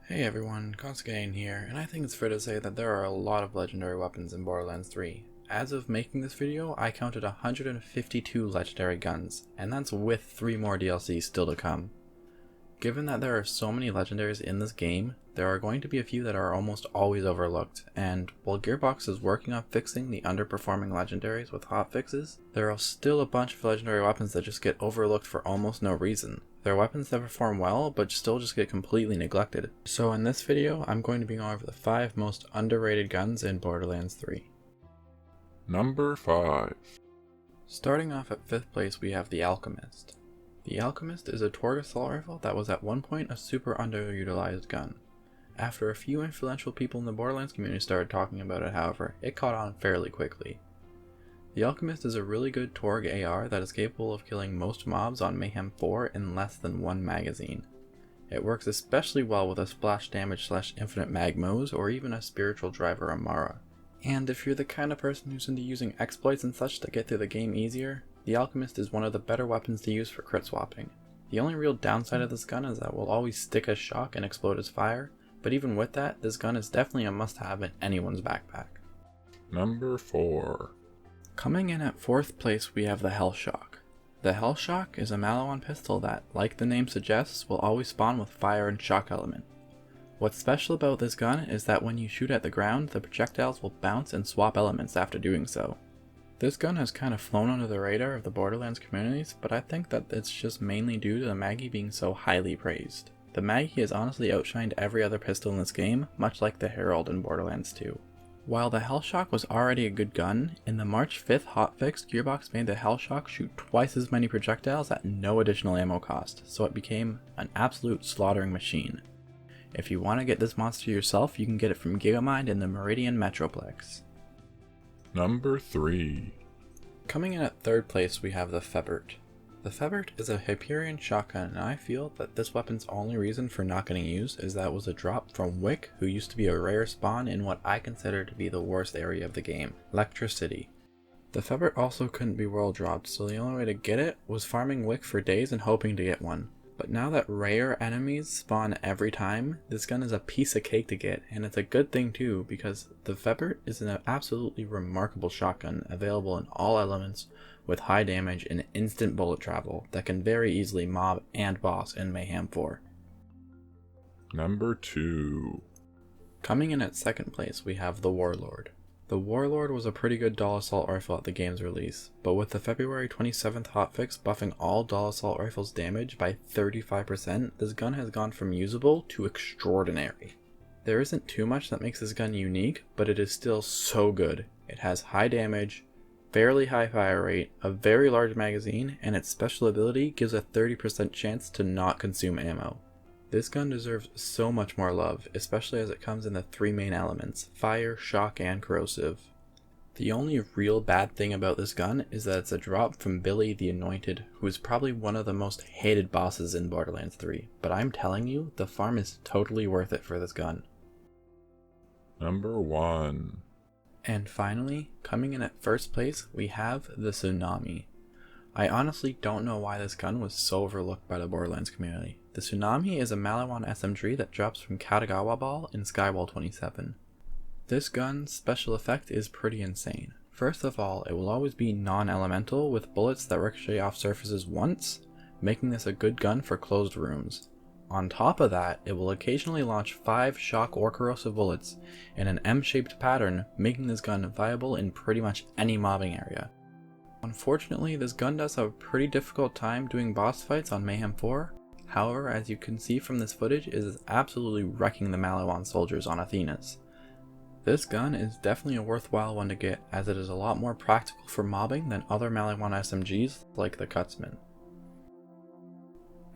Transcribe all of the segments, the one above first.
Hey everyone, Kosuke here, and I think it's fair to say that there are a lot of legendary weapons in Borderlands 3. As of making this video, I counted 152 legendary guns, and that's with 3 more DLCs still to come. Given that there are so many legendaries in this game, there are going to be a few that are almost always overlooked, and while Gearbox is working on fixing the underperforming legendaries with hotfixes, there are still a bunch of legendary weapons that just get overlooked for almost no reason. There are weapons that perform well, but still just get completely neglected. So in this video, I'm going to be going over the 5 most underrated guns in Borderlands 3. Number 5. Starting off at 5th place, we have the Alchemist. The Alchemist is a Torgue assault rifle that was at one point a super underutilized gun. After a few influential people in the Borderlands community started talking about it, however, it caught on fairly quickly. The Alchemist is a really good Torgue AR that is capable of killing most mobs on Mayhem 4 in less than one magazine. It works especially well with a splash damage / infinite mag Moze or even a spiritual driver Amara. And if you're the kind of person who's into using exploits and such to get through the game easier, the Alchemist is one of the better weapons to use for crit swapping. The only real downside of this gun is that it will always stick as shock and explode as fire, but even with that, this gun is definitely a must-have in anyone's backpack. Number 4. Coming in at 4th place, we have the Hellshock. The Hellshock is a Maliwan pistol that, like the name suggests, will always spawn with fire and shock element. What's special about this gun is that when you shoot at the ground, the projectiles will bounce and swap elements after doing so. This gun has kind of flown under the radar of the Borderlands communities, but I think that it's just mainly due to the Maggie being so highly praised. The Maggie has honestly outshined every other pistol in this game, much like the Herald in Borderlands 2. While the Hellshock was already a good gun, in the March 5th hotfix, Gearbox made the Hellshock shoot twice as many projectiles at no additional ammo cost, so it became an absolute slaughtering machine. If you want to get this monster yourself, you can get it from Gigamind in the Meridian Metroplex. Number 3. Coming in at 3rd place, we have the Febert. The Febert is a Hyperion shotgun, and I feel that this weapon's only reason for not getting used is that it was a drop from Wick, who used to be a rare spawn in what I consider to be the worst area of the game, Electricity. The Febert also couldn't be world dropped, so the only way to get it was farming Wick for days and hoping to get one. But now that rare enemies spawn every time, this gun is a piece of cake to get, and it's a good thing too, because the Febert is an absolutely remarkable shotgun available in all elements with high damage and instant bullet travel that can very easily mob and boss in Mayhem 4. Number 2. Coming in at 2nd place, we have the Warlord. The Warlord was a pretty good Dual Assault Rifle at the game's release, but with the February 27th hotfix buffing all Dual Assault Rifles damage by 35%, this gun has gone from usable to extraordinary. There isn't too much that makes this gun unique, but it is still so good. It has high damage, fairly high fire rate, a very large magazine, and its special ability gives a 30% chance to not consume ammo. This gun deserves so much more love, especially as it comes in the 3 main elements, fire, shock, and corrosive. The only real bad thing about this gun is that it's a drop from Billy the Anointed, who is probably one of the most hated bosses in Borderlands 3, but I'm telling you, the farm is totally worth it for this gun. Number 1. And finally, coming in at 1st place, we have the Tsunami. I honestly don't know why this gun was so overlooked by the Borderlands community. The Tsunami is a Maliwan SMG that drops from Katagawa Ball in Skywall 27. This gun's special effect is pretty insane. First of all, it will always be non-elemental with bullets that ricochet off surfaces once, making this a good gun for closed rooms. On top of that, it will occasionally launch 5 shock or corrosive bullets in an M-shaped pattern, making this gun viable in pretty much any mobbing area. Unfortunately, this gun does have a pretty difficult time doing boss fights on Mayhem 4, however, as you can see from this footage, it is absolutely wrecking the Maliwan soldiers on Athenas. This gun is definitely a worthwhile one to get, as it is a lot more practical for mobbing than other Maliwan SMGs like the Cutsman.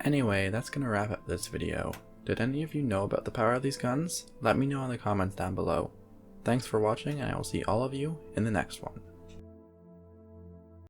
Anyway, that's gonna wrap up this video. Did any of you know about the power of these guns? Let me know in the comments down below. Thanks for watching, and I will see all of you in the next one.